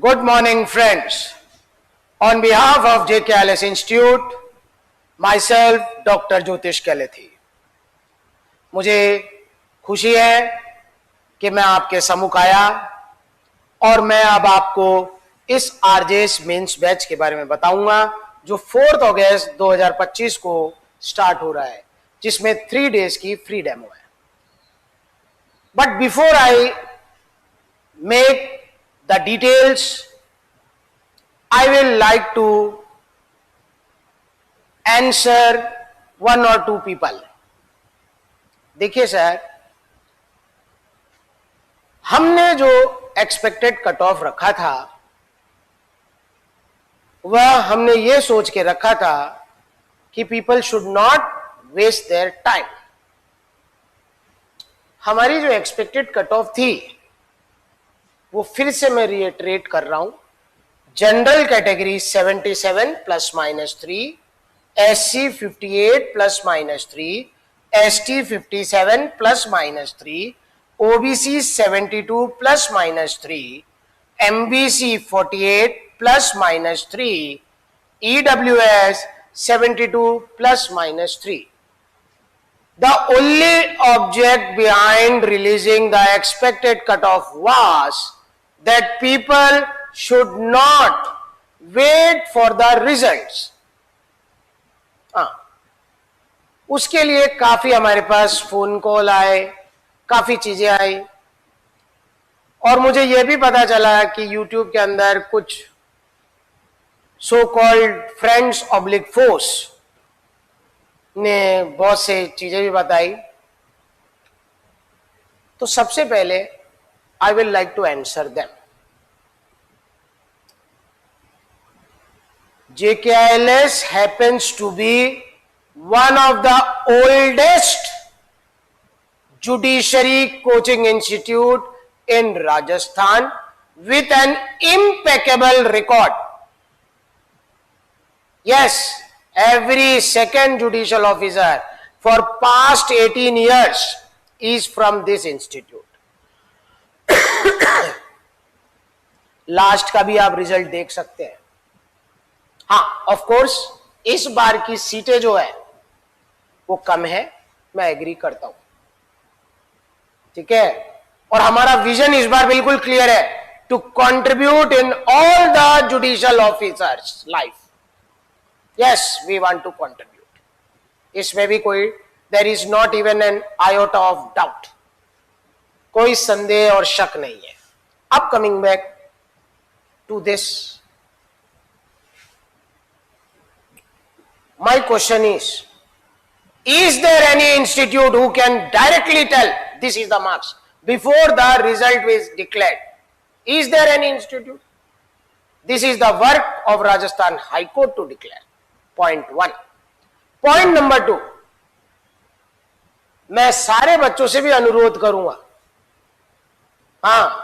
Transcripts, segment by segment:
Good morning, friends. On behalf of JKLS Institute, myself, Dr. Jyotish Kalethi. मुझे खुशी है कि मैं आपके सम्मुख आया और मैं अब आपको इस आरजेएस मेंस बैच के बारे में बताऊंगा जो 4 अगस्त 2025 को स्टार्ट हो रहा है, जिसमें 3 डेज की फ्री डेमो है. But before I make the details, I will like to answer one or two people. देखिए सर, हमने जो एक्सपेक्टेड कट ऑफ रखा था वह हमने ये सोच के रखा था कि people should not waste their time. हमारी जो एक्सपेक्टेड कट ऑफ थी वो फिर से मैं रिएटरेट कर रहा हूं. General category 77 plus minus 3, SC 58 plus minus 3, ST 57 plus minus 3, OBC 72 plus minus 3, MBC 48 plus minus 3, EWS 72 plus minus 3. The only object behind releasing the expected cutoff was that people should not wait for the results. उसके लिए काफी हमारे पास phone call आए, काफी चीजें आई और मुझे यह भी पता चला कि YouTube के अंदर कुछ so called friends oblique force ने बहुत से चीजें भी बताई. तो सबसे पहले I will like to answer them. JKLS happens to be one of the oldest judiciary coaching institute in Rajasthan with an impeccable record. Yes, every second judicial officer for past 18 years is from this institute. Last का भी आप result देख सकते हैं. हाँ, of course इस बार की सीटें जो है वो कम है, मैं एग्री करता हूं. ठीक है, और हमारा विजन इस बार बिल्कुल क्लियर है, to contribute in all the judicial officers life. Yes, we want to contribute. इसमें भी कोई there is not even an iota of doubt, कोई संदेह और शक नहीं है. अब coming back to this, my question is there any institute who can directly tell this is the marks before the result is declared? Is there any institute? This is the work of Rajasthan High Court to declare. Point 1. Point number 2, मैं सारे बच्चों से भी अनुरोध करूंगा, हाँ,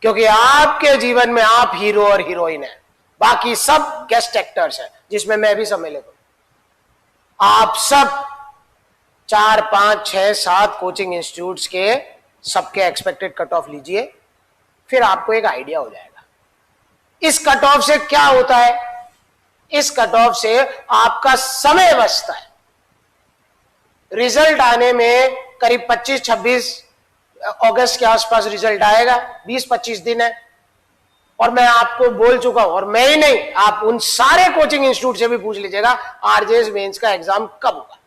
क्योंकि आपके जीवन में आप हीरो और हीरोइन है, बाकी सब गेस्ट एक्टर्स हैं, जिसमें मैं भी सम्मिलित हूं. आप सब 4, 5, 6, 7 कोचिंग इंस्टीट्यूट्स के सबके एक्सपेक्टेड कट ऑफ लीजिए, फिर आपको एक आइडिया हो जाएगा. इस कट ऑफ से क्या होता है? इस कट ऑफ से आपका समय बचता है. रिजल्ट आने में करीब 25-26 अगस्त के आसपास रिजल्ट आएगा. 20-25 दिन है. और मैं आपको बोल चुका हूं, और मैं ही नहीं, आप उन सारे कोचिंग इंस्टीट्यूट से भी पूछ लीजिएगा आरजेएस मेंस का एग्जाम कब होगा,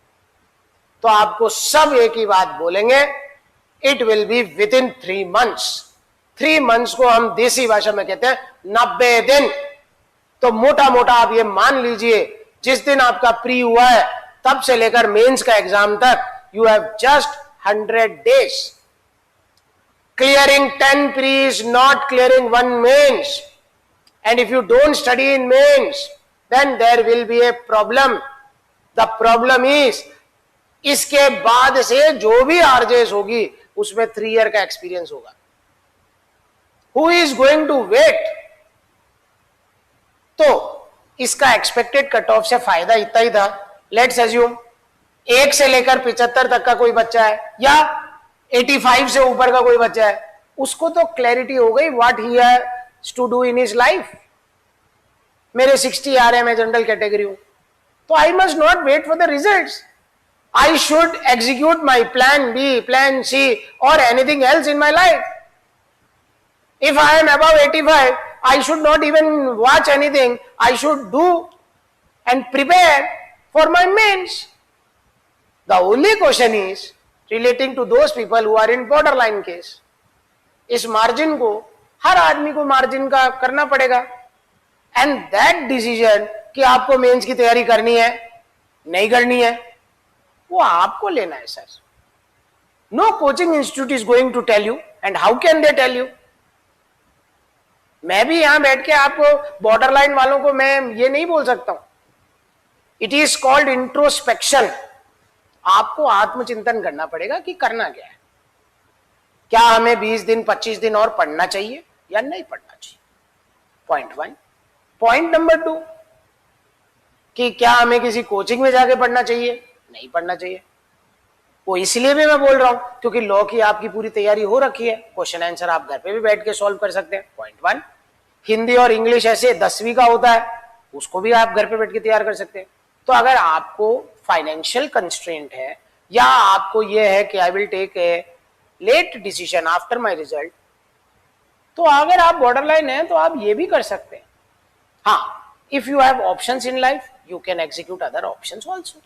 तो आपको सब एक ही बात बोलेंगे, it will be with in 3 months. 3 months को हम देसी भाषा में कहते हैं 90 दिन. तो मोटा मोटा आप ये मान लीजिए, जिस दिन आपका प्री हुआ है तब से लेकर मेंस का एग्जाम तक you have just 100 days. Clearing 10 pre is not clearing 1 mains. And if you don't study in mains, then there will be a problem. The problem is, इसके बाद से जो भी आरजेएस होगी उसमें 3 year का एक्सपीरियंस होगा. Who is going to wait? तो इसका एक्सपेक्टेड कट ऑफ से फायदा इतना ही था. लेट्स अज्यूम 1 से लेकर 75 तक का कोई बच्चा है, या 85 से ऊपर का कोई बच्चा है, उसको तो क्लैरिटी हो गई what he has to do in his life. मेरे 60 आ रहे हैं, मैं जनरल कैटेगरी हूं, तो I must not wait for the results. I should execute my plan B, plan C or anything else in my life. If I am above 85, I should not even watch anything. I should do and prepare for my mains. The only question is relating to those people who are in borderline case. इस margin को हर आदमी को margin का करना पड़ेगा, and that decision कि आपको mains की तैयारी करनी है नहीं करनी है वो आपको लेना है sir. No coaching institute is going to tell you, and how can they tell you. मैं भी यहां बैठ के आपको बॉर्डर लाइन वालों को मैं ये नहीं बोल सकता हूं। It is called introspection. आपको आत्मचिंतन करना पड़ेगा कि करना क्या है, क्या हमें 20 दिन 25 दिन और पढ़ना चाहिए या नहीं पढ़ना चाहिए, पॉइंट 1। पॉइंट नंबर 2 कि क्या हमें किसी कोचिंग में जाके पढ़ना चाहिए, नहीं पढ़ना चाहिए। वो इसलिए भी मैं बोल रहा हूं क्योंकि लॉ की आपकी पूरी तैयारी हो रखी है, क्वेश्चन आंसर आप घर पे भी बैठ के सॉल्व कर सकते हैं, पॉइंट 1। हिंदी और इंग्लिश ऐसे 10वीं का होता है, उसको भी आप घर पे बैठ के तैयार कर सकते हैं। तो अगर आपको फाइनेंशियल कंस्ट्रेंट है या आपको यह है कि I will take a late decision after my result, तो अगर आप बॉर्डर लाइन है तो आप ये भी कर सकते हैं। हाँ, if you have options in life you can execute other options also.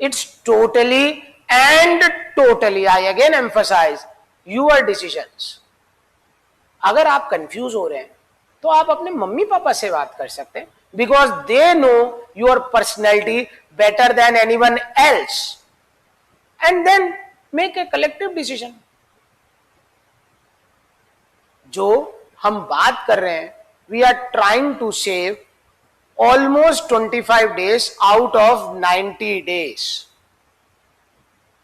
It's totally and totally, I again emphasize, your decisions. अगर आप कंफ्यूज हो रहे हैं तो आप अपने मम्मी पापा से बात कर सकते हैं, because they know your personality better than anyone else, and then make a collective decision. जो हम बात कर रहे हैं, we are trying to save almost 25 days out of 90 days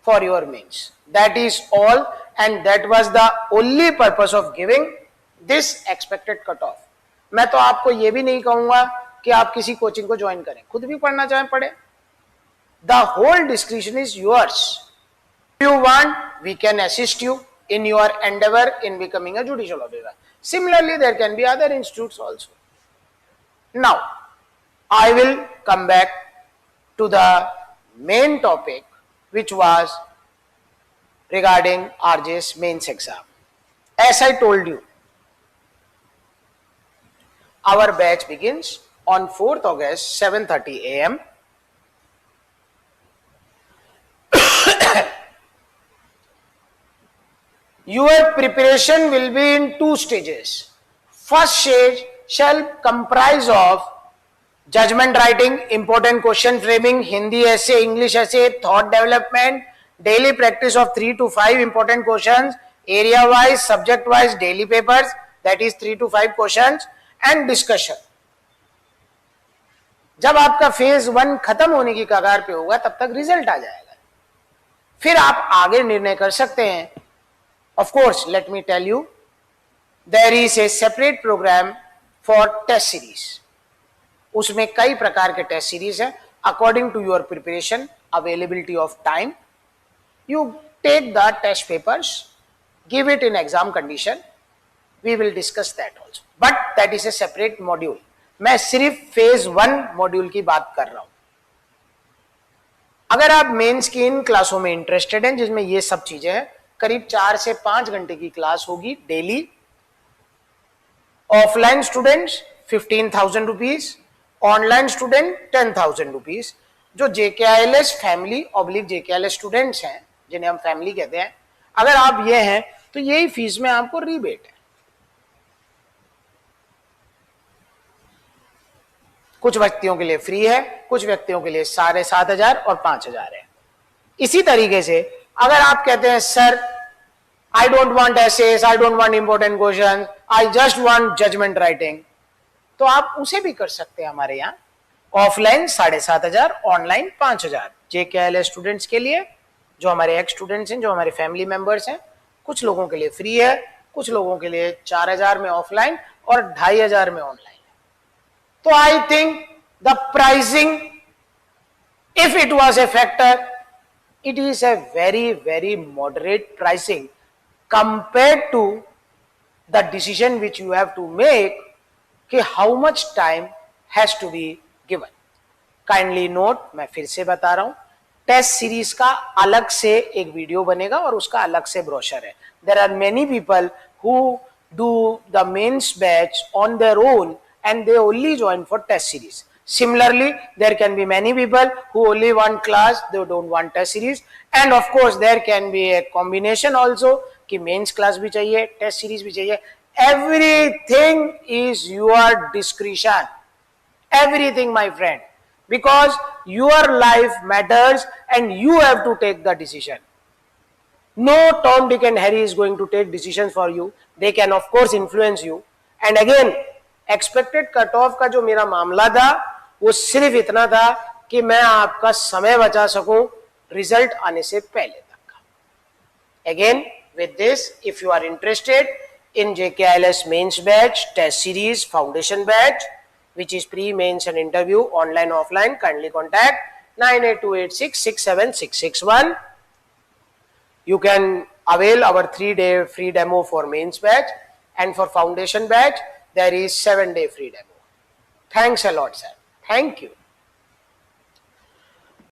for your mains. That is all, and that was the only purpose of giving this expected cutoff. मैं तो आपको ये भी नहीं कहूंगा कि आप किसी कोचिंग को ज्वाइन करें, खुद भी पढ़ना चाहें पढ़े। The whole discretion is yours. If you want, we can assist you in your endeavor in becoming a judicial officer. Similarly, there can be other institutes also. Now, I will come back to the main topic, which was regarding RJ's mains exam. As I told you, our batch begins on 4th August, 7:30 AM. Your preparation will be in 2 stages. First stage shall comprise of judgment writing, important question framing, Hindi essay, English essay, thought development, daily practice of 3 to 5 important questions, area wise, subject wise daily papers, that is 3 to 5 questions, and discussion. जब आपका phase 1 खत्म होने की कगार पे होगा तब तक रिजल्ट आ जाएगा, फिर आप आगे निर्णय कर सकते हैं। Of course, let me tell you, there is a separate program for test series. उसमें कई प्रकार के टेस्ट सीरीज है, according to your preparation, availability of time, you take the test papers, give it in exam condition, we will discuss that also, but that is a separate module. मैं सिर्फ phase 1 module की बात कर रहा हूं। अगर आप मेंस की इन क्लासों में इंटरेस्टेड हैं जिसमें ये सब चीजें हैं, करीब 4 से 5 घंटे की क्लास होगी daily. Offline students 15,000 rupees, online student 10,000 rupees. जो JKILS family oblique JKILS students हैं, जिन्हें हम फैमिली कहते हैं, अगर आप ये हैं तो यही फीस में आपको रिबेट है। कुछ व्यक्तियों के लिए फ्री है, कुछ व्यक्तियों के लिए 7,500 और 5,000 है। इसी तरीके से अगर आप कहते हैं sir I don't want essays, I don't want important question, I just want judgment writing, तो आप उसे भी कर सकते हैं हमारे यहाँ। ऑफलाइन 7,500, ऑनलाइन 5,000 JKILS स्टूडेंट्स के लिए, जो हमारे एक्स स्टूडेंट्स हैं, जो हमारे फैमिली मेंबर्स हैं। कुछ लोगों के लिए फ्री है, कुछ लोगों के लिए 4,000 में ऑफलाइन और 2,500 में ऑनलाइन है। तो I think the pricing, if it was a factor, it is a very very moderate pricing compared to the decision which you have to make कि how much time has to be given. Kindly note, मैं फिर से बता रहा हूं, test series का अलग से एक वीडियो बनेगा और उसका अलग से ब्रोशर है. There are many people who do the mains batch on their own and they only join for test series. Similarly, there can be many people who only want class, they don't want test series, and of course there can be a combination also कि mains class भी चाहिए, test series भी चाहिए. Everything is your discretion. Everything, my friend, because your life matters and you have to take the decision. No Tom, Dick and Harry is going to take decisions for you. They can of course influence you. And again, expected cutoff का जो मेरा मामला था वो सिर्फ इतना था कि मैं आपका समय बचा सकूं रिजल्ट आने से पहले तक का. Again, with this, if you are interested in JKILS mains batch, test series, foundation batch, which is pre-mains and interview, online, offline, kindly contact 9828667661. You can avail our 3-day free demo for mains batch, and for foundation batch, there is 7-day free demo. Thanks a lot, sir. Thank you.